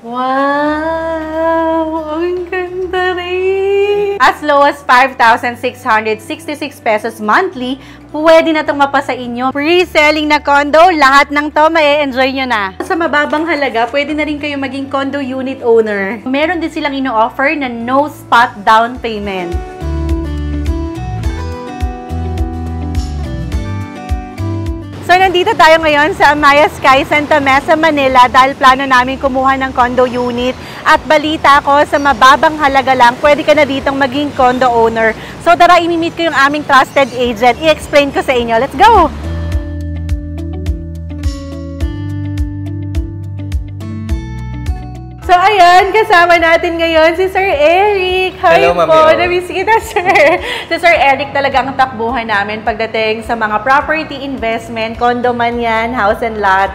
Wow! Ang ganda rin! As low as 5,666 pesos monthly, pwede na itong mapasa inyo. Pre-selling na condo, lahat ng to ma-enjoy nyo na. Sa mababang halaga, pwede na rin kayo maging condo unit owner. Meron din silang ino-offer na no spot down payment. So, nandito tayo ngayon sa Amaia Sky Santa Mesa, Manila dahil plano namin kumuha ng condo unit at balita ko sa mababang halaga lang, pwede ka na ditong maging condo owner. So, tara, imimit ko yung aming trusted agent. I-explain ko sa inyo. Let's go! So, ayan, kasama natin ngayon si Sir Eric. Hi Hello, po. Namiss kita, sir. Si Sir Eric talaga ang takbuhan namin pagdating sa mga property investment, condo man yan, house and lot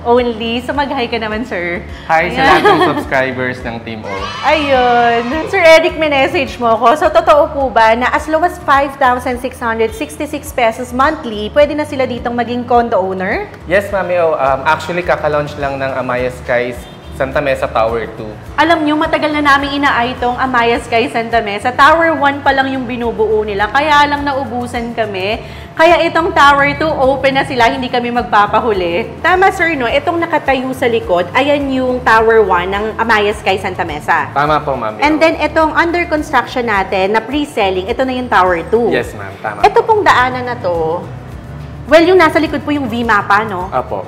only. So, mag-hi ka naman, sir. Hi sa lahat ng subscribers ng Team O. Ayun. Sir Eric, may message mo ko. So, totoo po ba na as low as 5,666 pesos monthly, pwede na sila ditong maging condo owner? Yes, Mami O. Actually, kaka-launch lang ng Amaia Skies Santa Mesa Tower 2. Alam nyo, matagal na namin inaay itong Amaia Sky Santa Mesa. Tower 1 pa lang yung binubuo nila, kaya lang naubusan kami. Kaya itong Tower 2, open na sila, hindi kami magpapahuli. Tama, sir, no? Itong nakatayo sa likod, ayan yung Tower 1 ng Amaia Sky Santa Mesa. Tama po, Mami O. And then, itong under construction natin na pre-selling, ito na yung Tower 2. Yes, ma'am. Tama. Ito pong daanan na to, well, yung nasa likod po yung V-mapa, no? Apo.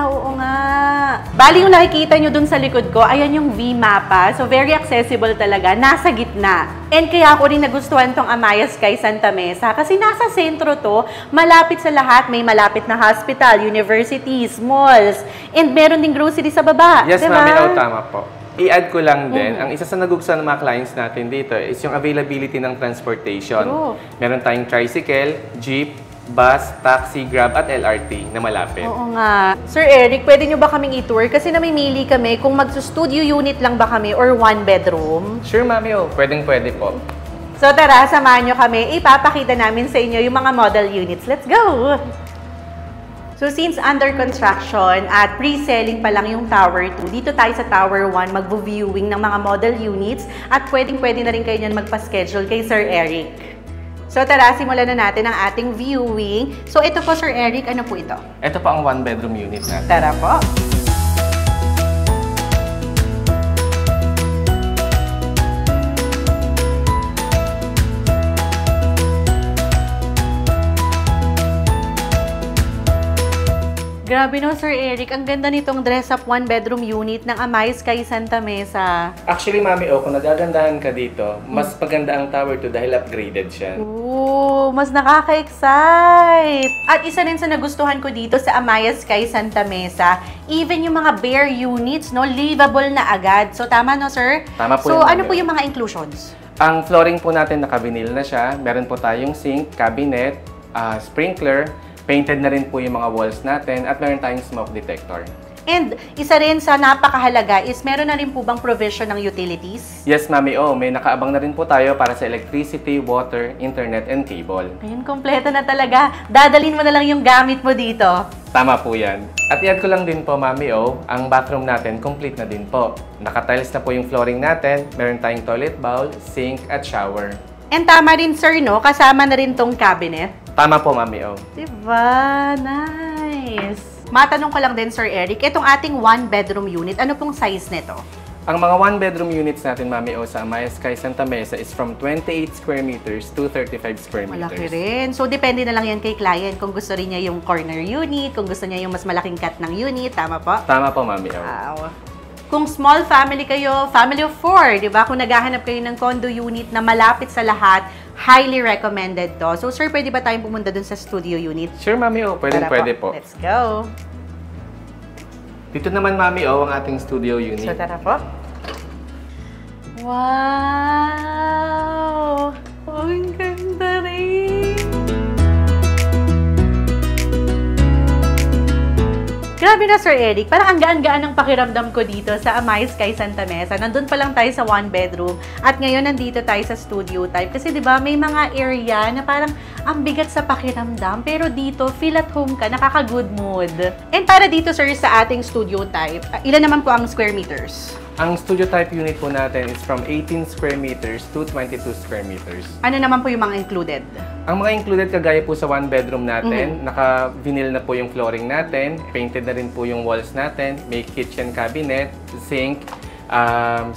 Oo nga. Bali, yung nakikita nyo dun sa likod ko, ayan yung V-mapa. So, very accessible talaga. Nasa gitna. And kaya ako rin nagustuhan tong Amaia Sky Santa Mesa kasi nasa sentro to, malapit sa lahat. May malapit na hospital, universities, malls, and meron ding grocery sa baba. Yes, diba? Mami O. Tama po. I-add ko lang din, ang isa sa nagugustuhan ng mga clients natin dito is yung availability ng transportation. True. Meron tayong tricycle, jeep, bus, taxi, grab, at LRT na malapit. Oo nga. Sir Eric, pwede nyo ba kaming i-tour? Kasi namimili kami kung mag-studio unit lang ba kami or one bedroom. Sure, Mami O. Pwede po. So tara, samahan nyo kami. Ipapakita namin sa inyo yung mga model units. Let's go! So since under construction at pre-selling pa lang yung Tower 2, dito tayo sa Tower 1 mag-viewing ng mga model units at pwedeng-pwede na rin kayo nyan magpa-schedule kay Sir Eric. So tara, simulan na natin ang ating viewing. So ito po, Sir Eric, ano po ito? Ito po ang one-bedroom unit natin. Tara po. Grabe no, Sir Eric. Ang ganda nitong dress-up one-bedroom unit ng Amaia Sky Santa Mesa. Actually, Mami O, kung nagagandahan ka dito, mas maganda ang Tower 2 dahil upgraded siya. Ooh, mas nakaka-excite! At isa rin sa nagustuhan ko dito sa Amaia Sky Santa Mesa, even yung mga bare units, no, livable na agad. So, tama no, sir? Tama po. So, ano po yung mga inclusions? Ang flooring po natin naka-vinyl na siya. Meron po tayong sink, cabinet, sprinkler, painted na rin po yung mga walls natin, at meron tayong smoke detector. And isa rin sa napakahalaga is meron na rin po bang provision ng utilities? Yes, Mami O. May nakaabang na rin po tayo para sa electricity, water, internet, and cable. Ayun, kompleto na talaga. Dadalhin mo na lang yung gamit mo dito. Tama po yan. At i-add ko lang din po, Mami O, ang bathroom natin complete na din po. Naka-tiles na po yung flooring natin, meron tayong toilet bowl, sink, at shower. And tama rin, sir, no? Kasama na rin tong cabinet. Tama po, Mami O. Diba? Nice! Matanong ko lang din, Sir Eric, itong ating one-bedroom unit, ano pong size nito? Ang mga one-bedroom units natin, Mami O, sa Amaia Sky Santa Mesa is from 28 square meters to 35 square meters. Malaki rin. So, depende na lang yan kay client kung gusto rin niya yung corner unit, kung gusto niya yung mas malaking cut ng unit. Tama po? Tama po, Mami O. Wow. Kung small family kayo, family of 4, di ba? Kung naghahanap kayo ng condo unit na malapit sa lahat, highly recommended to. So, sir, pwede ba tayong pumunta dun sa studio unit? Sure, Mami O. Pwede po. Let's go. Dito naman, Mami O, ang ating studio unit. So, tara po. Wow! Ang ganda rin! Grabe na, Sir Eric. Parang ang gaan-gaan ng pakiramdam ko dito sa Amaya Sky Santa Mesa. Nandun pa lang tayo sa 1 bedroom. At ngayon, nandito tayo sa studio type. Kasi, di ba, may mga area na parang ang bigat sa pakiramdam. Pero dito, feel at home ka, nakaka-good mood. And para dito, sir, sa ating studio type, ilan naman po ang square meters? Ang studio type unit po natin is from 18 square meters to 22 square meters. Ano naman po yung mga included? Ang mga included kagaya po sa 1 bedroom natin, naka-vinyl na po yung flooring natin, painted na rin po yung walls natin, may kitchen cabinet, sink,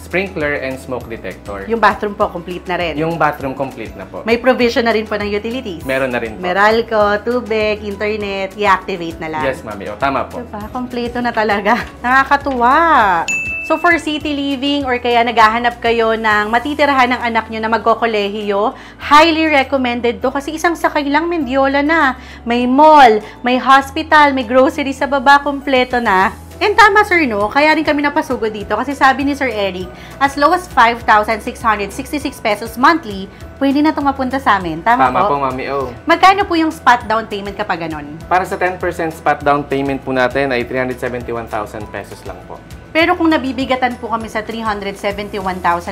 sprinkler, and smoke detector. Yung bathroom po, complete na rin? Yung bathroom complete na po. May provision na rin po ng utilities? Meron na rin po. Meralco, tubig, internet, i-activate na lang? Yes, mami. O, tama po. Diba? Kompleto na talaga. Nakakatuwa. So for city living or kaya naghahanap kayo ng matitirahan ng anak nyo na magkokolehiyo, highly recommended to kasi isang sakay lang Mendiola na. May mall, may hospital, may grocery sa baba, kompleto na. And tama sir, no? Kaya rin kami napasugod dito kasi sabi ni Sir Eric, as low as 5,666 pesos monthly, pwede na itong mapunta sa amin. Tama po? Tama po, mami. Oh. Magkano po yung spot down payment kapag ganon? Para sa 10% spot down payment po natin ay 371,000 pesos lang po. Pero kung nabibigatan po kami sa 371,000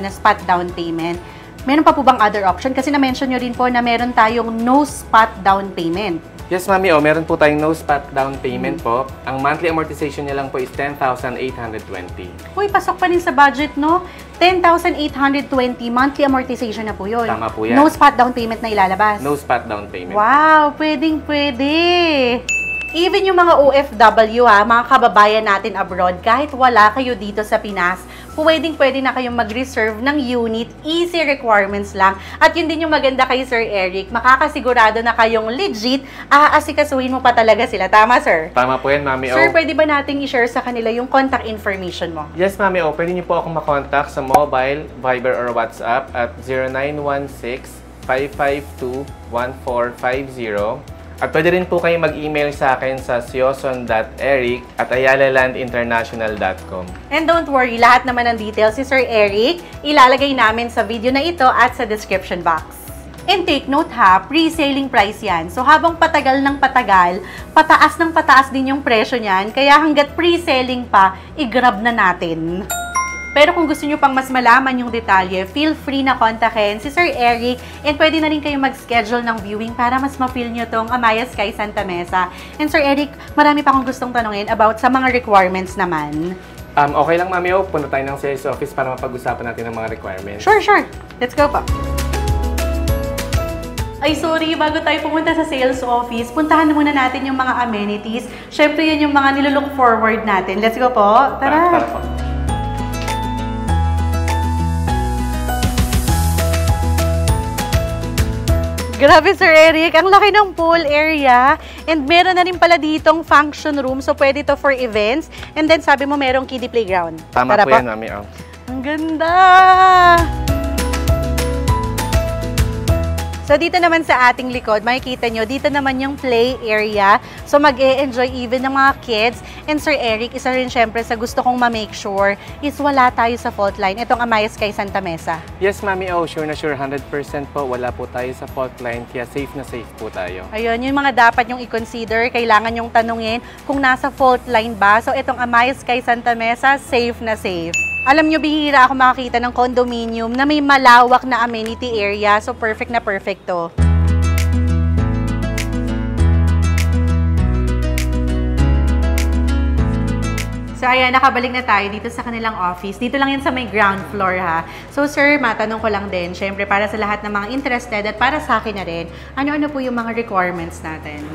na spot down payment, meron pa po bang other option? Kasi na-mention nyo rin po na meron tayong no spot down payment. Yes, mami. O, meron po tayong no spot down payment po. Ang monthly amortization niya lang po is 10,820. Uy, pasok pa rin sa budget, no? 10,820 monthly amortization na po yun. Tama po yan. No spot down payment na ilalabas. No spot down payment. Wow, pwedeng-pwede. Even yung mga OFW, mga kababayan natin abroad, kahit wala kayo dito sa Pinas, pwedeng-pwede na kayong mag-reserve ng unit, easy requirements lang. At yun din yung maganda kay Sir Eric, makakasigurado na kayong legit, aasikasuhin mo pa talaga sila. Tama, sir? Tama po yan, mami. Sir, pwede ba nating i-share sa kanila yung contact information mo? Yes, mami. O, pwede niyo po akong makontak sa mobile, Viber, or WhatsApp at 0916-552-1450. At pwede rin po kayo mag-email sa akin sa sioson.eric@ayalalandinternational.com. And don't worry, lahat naman ng details si Sir Eric, ilalagay namin sa video na ito at sa description box. And take note ha, pre-selling price yan. So habang patagal ng patagal, pataas ng pataas din yung presyo niyan. Kaya hanggat pre-selling pa, i-grab na natin. Pero kung gusto nyo pang mas malaman yung detalye, feel free na kontakin si Sir Eric and pwede na rin kayo mag-schedule ng viewing para mas ma-feel nyo tong Amaya Sky Santa Mesa. And Sir Eric, marami pa akong gustong tanungin about sa mga requirements naman. Okay lang, mami. O, punta tayo ng sales office para mapag-usapan natin ang mga requirements. Sure. Let's go po. Ay, sorry, bago tayo pumunta sa sales office, puntahan muna natin yung mga amenities. Syempre, yun yung mga nilolook forward natin. Let's go po. Tara po. Grabe, Sir Eric. Ang laki ng pool area. And meron na rin pala ditong function room. So, pwede to for events. And then, sabi mo, merong kiddie playground. Tama po yan, mami. Ang ganda! So, dito naman sa ating likod, makikita nyo, dito naman yung play area. So, mag-e-enjoy even ng mga kids. And Sir Eric, isa rin syempre sa gusto kong ma-make sure is wala tayo sa fault line. Itong Amaya Sky Santa Mesa. Yes, mami. Oh, sure na sure. 100% po. Wala po tayo sa fault line. Kaya safe na safe po tayo. Ayun, yung mga dapat yung i-consider. Kailangan yung tanungin kung nasa fault line ba. So, itong Amaya Sky Santa Mesa, safe na safe. Alam nyo, bihira ako makakita ng condominium na may malawak na amenity area. So, perfect na perfect to. So, ayan, nakabalik na tayo dito sa kanilang office. Dito lang yan sa may ground floor, ha. So, sir, matanong ko lang din, syempre, para sa lahat ng mga interested at para sa akin na rin, ano-ano po yung mga requirements natin?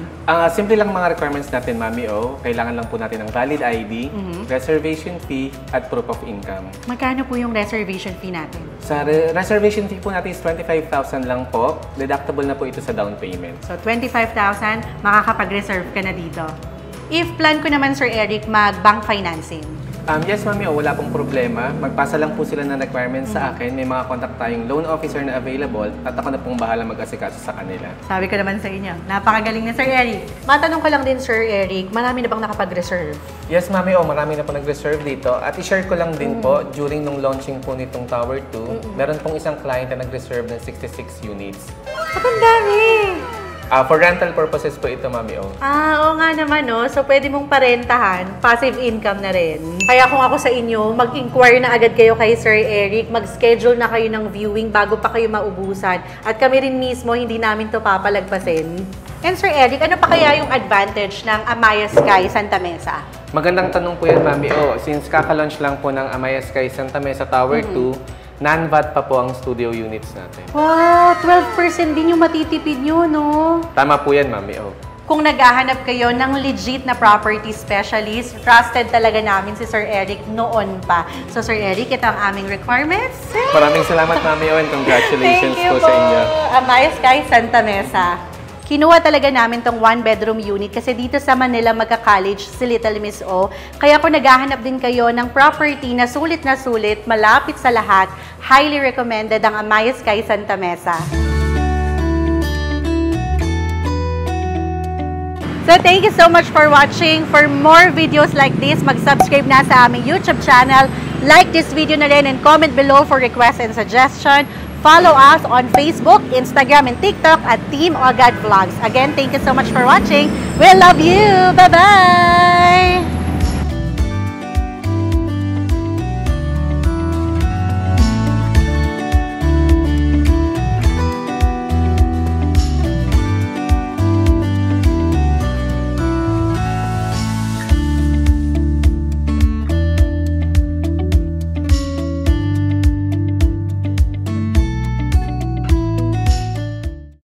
Simple lang mga requirements natin, mami. Kailangan lang po natin ng valid ID, reservation fee, at proof of income. Magkano po yung reservation fee natin? Sa reservation fee po natin is 25,000 lang po. Deductible na po ito sa down payment. So, 25,000, makakapag-reserve ka na dito. If plan ko naman, Sir Eric, mag-bank financing. Yes, mami. Wala pong problema. Magpasa lang po sila ng requirements sa akin. May mga contact tayong loan officer na available at ako na pong bahala mag-asikaso sa kanila. Sabi ko naman sa inyo, napakagaling na Sir Eric. Matanong ko lang din, Sir Eric, marami na bang nakapag-reserve? Yes, mami. Marami na po nag-reserve dito. At i-share ko lang din po, during nung launching po nitong Tower 2, meron pong isang client na nag-reserve ng 66 units. Ang dami! For rental purposes po ito, Mami O. Oo nga naman, no? So, pwede mong parentahan, passive income na rin. Kaya kung ako sa inyo, mag-inquire na agad kayo kay Sir Eric, mag-schedule na kayo ng viewing bago pa kayo maubusan. At kami rin mismo, hindi namin to papalagpasin. And Sir Eric, ano pa kaya yung advantage ng Amaya Sky Santa Mesa? Magandang tanong po yan, Mami O. Since kaka-launch lang po ng Amaya Sky Santa Mesa Tower 2, non-VAT pa po ang studio units natin. Wow, 12% din yung matitipid nyo, no? Tama po yan, Mami O. Kung naghahanap kayo ng legit na property specialist, trusted talaga namin si Sir Eric noon pa. So Sir Eric, ito ang aming requirements. Maraming salamat, Mami O, and congratulations Thank you po sa inyo. Amaya Sky Santa Mesa. Kinuha talaga namin tong 1-bedroom unit kasi dito sa Manila magka-college si Little Miss O. Kaya kung naghahanap din kayo ng property na sulit, malapit sa lahat, highly recommended ang Amaya Sky Santa Mesa. So thank you so much for watching. For more videos like this, mag-subscribe na sa aming YouTube channel. Like this video na rin and comment below for requests and suggestion. Follow us on Facebook, Instagram, and TikTok at Team Ogad Vlogs. Again, thank you so much for watching. We love you. Bye-bye!